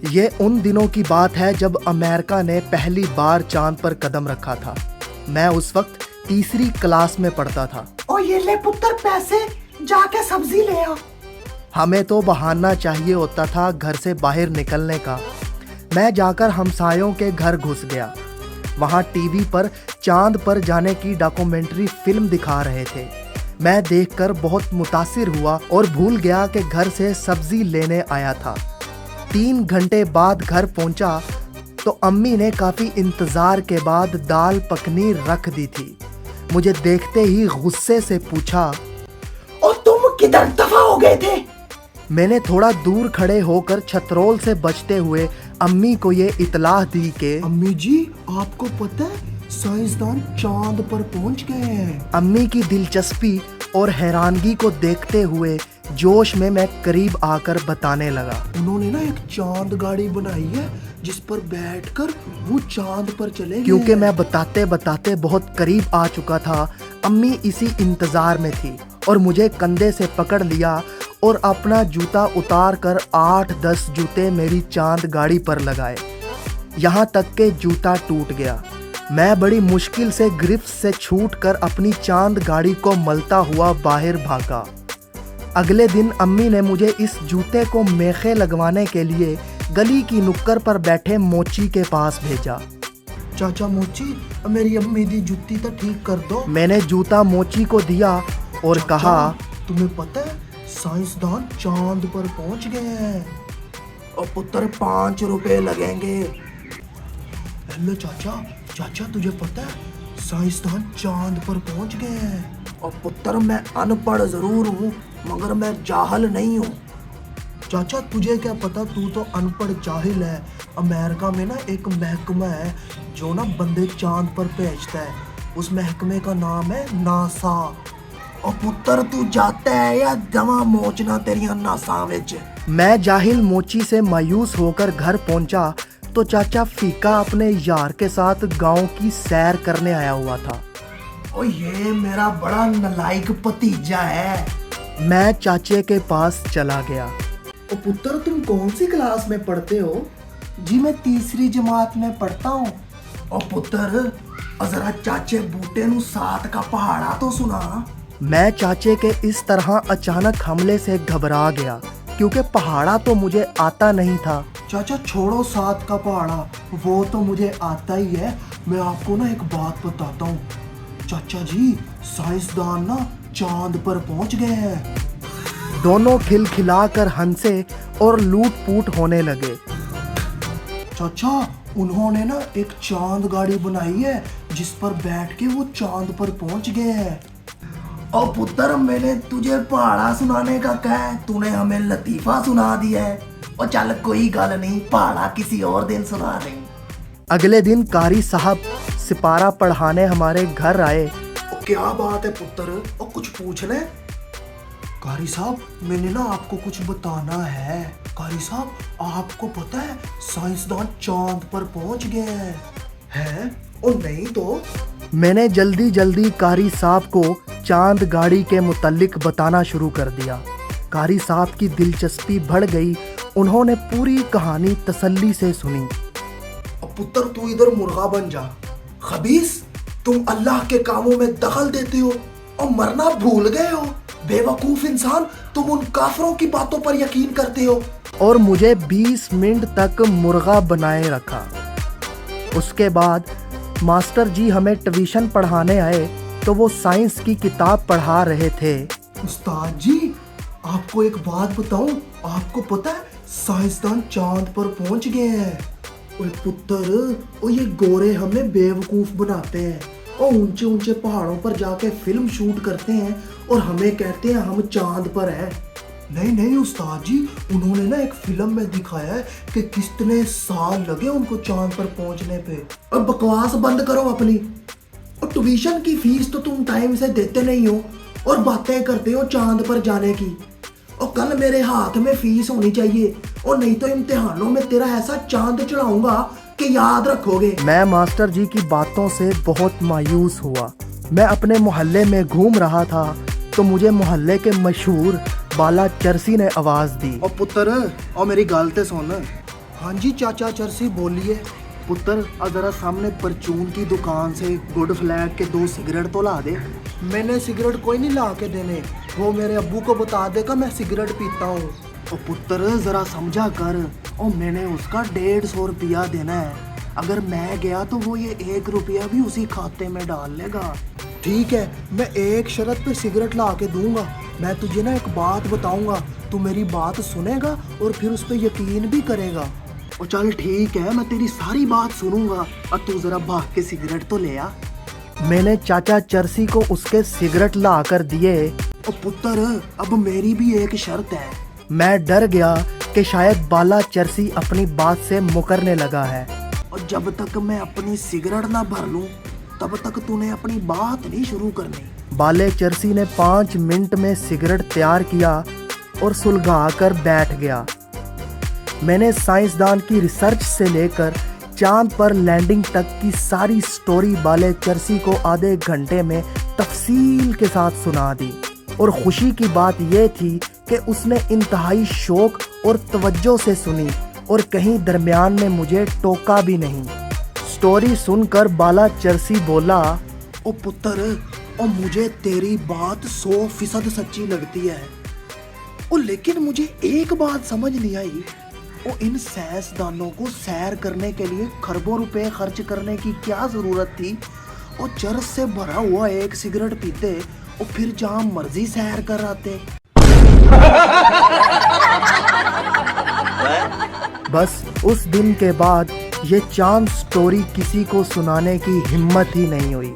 ये उन दिनों की बात है जब अमेरिका ने पहली बार चांद पर कदम रखा था। मैं उस वक्त तीसरी क्लास में पढ़ता था। और ये ले पुत्र पैसे, जाके सब्जी ले आ। हमें तो बहाना चाहिए होता था घर से बाहर निकलने का। मैं जाकर हमसायों के घर घुस गया। वहाँ टीवी पर चांद पर जाने की डॉक्यूमेंट्री फिल्म दिखा रहे थे। मैं देखकर बहुत मुतासिर हुआ और भूल गया कि घर से सब्जी लेने आया था। 3 घंटे बाद घर पहुंचा तो अम्मी ने काफ़ी इंतज़ार के बाद दाल पकनी रख दी थी। मुझे देखते ही गुस्से से पूछा, और तुम किधर दफा हो गए थे? मैंने थोड़ा दूर खड़े होकर छतरोल से बचते हुए अम्मी को ये इतलाह दी कि अम्मी जी, आपको पता है साइंसदान चांद पर पहुंच गए हैं। अम्मी की दिलचस्पी और हैरानगी को देखते हुए जोश में मैं करीब आकर बताने लगा। उन्होंने ना एक चांद गाड़ी बनाई है जिस पर बैठकर वो चांद पर चले। क्योंकि मैं बताते बताते बहुत करीब आ चुका था, अम्मी इसी इंतजार में थी और मुझे कंधे से पकड़ लिया और अपना जूता उतार कर 8-10 जूते मेरी चांद गाड़ी पर लगाए। यहाँ तक के जूता टूट गया। मैं बड़ी मुश्किल से ग्रिप से छूटकर अपनी चांद गाड़ी को मलता हुआ बाहर भागा। अगले दिन अम्मी ने मुझे इस जूते को मेखे लगवाने के लिए गली की नुक्कड़ पर बैठे मोची के पास भेजा। चाचा मोची, मेरी अम्मी दी जूती तो ठीक कर दो। मैंने जूता मोची को दिया और चाचा, कहा, तुम्हें पता है साइंसदान चांद पर पहुंच गए हैं और पुत्र 5 रुपए लगेंगे। हेलो चाचा, चाचा तुझे पता है साइंसदान चांद पर पहुंच गए हैं। और पुत्र मैं अनपढ़ जरूर हूँ मगर मैं जाहिल नहीं हूँ। चाचा तुझे क्या पता, तू तो अनपढ़ जाहिल है। अमेरिका में ना एक महकमा है जो ना बंदे चांद पर भेजता है। उस महकमे का नाम है नासा। और पुत्र तू जाता है या दवा मोचना तेरिया नासा विच। मैं जाहिल मोची से मायूस होकर घर पहुंचा तो चाचा फीका अपने यार के साथ गांव की सैर करने आया हुआ था। ओ ये मेरा बड़ा नालायक भतीजा है। मैं चाचे के पास चला गया। ओ पुत्र तुम कौन सी क्लास में पढ़ते हो? जी मैं तीसरी जमात में पढ़ता हूँ। ओ पुत्र जरा चाचे बूटे नु साथ का पहाड़ा तो सुना। मैं चाचे के इस तरह अचानक हमले से घबरा गया क्योंकि पहाड़ा तो मुझे आता नहीं था। चाचा छोड़ो साथ का पहाड़ा, वो तो मुझे आता ही है। मैं आपको ना एक बात बताता हूँ। चाचा जी साइंसदान ना चांद पर पहुंच गए हैं। दोनों खिलखिलाकर हंसे और लूट-पूट होने लगे। चाचा उन्होंने ना एक चांद गाड़ी बनाई है जिस पर बैठ के वो चांद पर पहुंच गए हैं। और पुत्र मैंने तुझे पहाड़ा सुनाने का कहा है, तूने हमें लतीफा सुना दिया है। और चल कोई गल नहीं, पहाड़ा किसी और दिन सुना देंगे। अगले दिन कारी साहब सिपारा पढ़ाने हमारे घर आए। क्या बात है पुत्र, और कुछ पूछना है? कारी साहब मैंने ना आपको कुछ बताना है। कारी साहब आपको पता है साइंसदान चांद पर पहुंच गए हैं? और नहीं तो? मैंने जल्दी जल्दी कारी साहब को चांद गाड़ी के मुतालिक बताना शुरू कर दिया। कारी साहब की दिलचस्पी बढ़ गई। उन्होंने पूरी कहानी तसल्ली से सुनी। पुत्र तू इधर मुर्गा बन जा। खबीस, तुम अल्लाह के कामों में दखल देते हो और मरना भूल गए हो। बेवकूफ इंसान, तुम उन काफरों की बातों पर यकीन करते हो। और मुझे 20 मिनट तक मुर्गा बनाए रखा। उसके बाद मास्टर जी हमें ट्यूशन पढ़ाने आए तो वो साइंस की किताब पढ़ा रहे थे। उस्ताद जी आपको एक बात बताऊं, आपको पता है साइंसदान चांद पर पहुंच गए हैं। ओए पुत्र, ओ ये गोरे हमें बेवकूफ बनाते हैं और ऊंचे ऊंचे पहाड़ों पर जाके फिल्म शूट करते हैं और हमें कहते हैं हम चांद पर हैं। नहीं नहीं उस्ताद जी, उन्होंने ना एक फिल्म में दिखाया है कि कितने साल लगे उनको चांद पर पहुंचने पे। अब बकवास बंद करो अपनी। और ट्यूशन की फीस तो तुम टाइम से देते नहीं हो और बातें करते हो चांद पर जाने की। और कल मेरे हाथ में फीस होनी चाहिए और नहीं तो इम्तिहानों में तेरा ऐसा चांद चढ़ाऊंगा कि याद रखोगे। मैं मास्टर जी की बातों से बहुत मायूस हुआ। मैं अपने मोहल्ले में घूम रहा था तो मुझे मोहल्ले के मशहूर बाला चरसी ने आवाज दी। और पुत्र और मेरी गल ते सुन, हाँ जी चाचा चरसी बोलिए। पुत्र जरा सामने परचून की दुकान से गुड फ्लैग के 2 सिगरेट तो ला दे। मैंने सिगरेट कोई नहीं ला के देने, वो मेरे अब्बू को बता देगा मैं सिगरेट पीता हूँ। ओ पुत्र जरा समझा कर, ओ मैंने उसका 150 रुपया देना है। अगर मैं गया तो वो ये 1 रुपया भी उसी खाते में डाल लेगा। ठीक है, मैं एक शर्त पे सिगरेट ला के दूंगा। मैं तुझे ना एक बात बताऊंगा, तू मेरी बात सुनेगा और फिर उस पर यकीन भी करेगा। ओ चल ठीक है, मैं तेरी सारी बात सुनूंगा। और तू जरा भाग के सिगरेट तो ले आ। मैंने चाचा चरसी को उसके सिगरेट ला कर दिए। ओ पुत्र अब मेरी भी एक शर्त है। मैं डर गया कि शायद बाला चरसी अपनी बात से मुकरने लगा है। और जब तक मैं अपनी सिगरेट ना भर लूं तब तक तूने अपनी बात नहीं शुरू करनी। बाले चरसी ने 5 मिनट में सिगरेट तैयार किया और सुलगा कर बैठ गया। मैंने साइंसदान की रिसर्च से लेकर चांद पर लैंडिंग तक की सारी स्टोरी बाले चरसी को आधे घंटे में तफसील के साथ सुना दी। और खुशी की बात यह थी कि उसने इंतहाई शौक और तवज्जो से सुनी और कहीं दरमियान में मुझे टोका भी नहीं। स्टोरी सुनकर बाला चरसी बोला, ओ पुत्र, ओ मुझे तेरी बात 100% सच्ची लगती है। ओ लेकिन मुझे एक बात समझ नहीं आई, ओ इन साइंसदानों को सैर करने के लिए खरबों रुपए खर्च करने की क्या जरूरत थी। ओ चरस से भरा हुआ एक सिगरेट पीते और फिर जहां मर्जी सैर कर आते। बस उस दिन के बाद ये चांद स्टोरी किसी को सुनाने की हिम्मत ही नहीं हुई।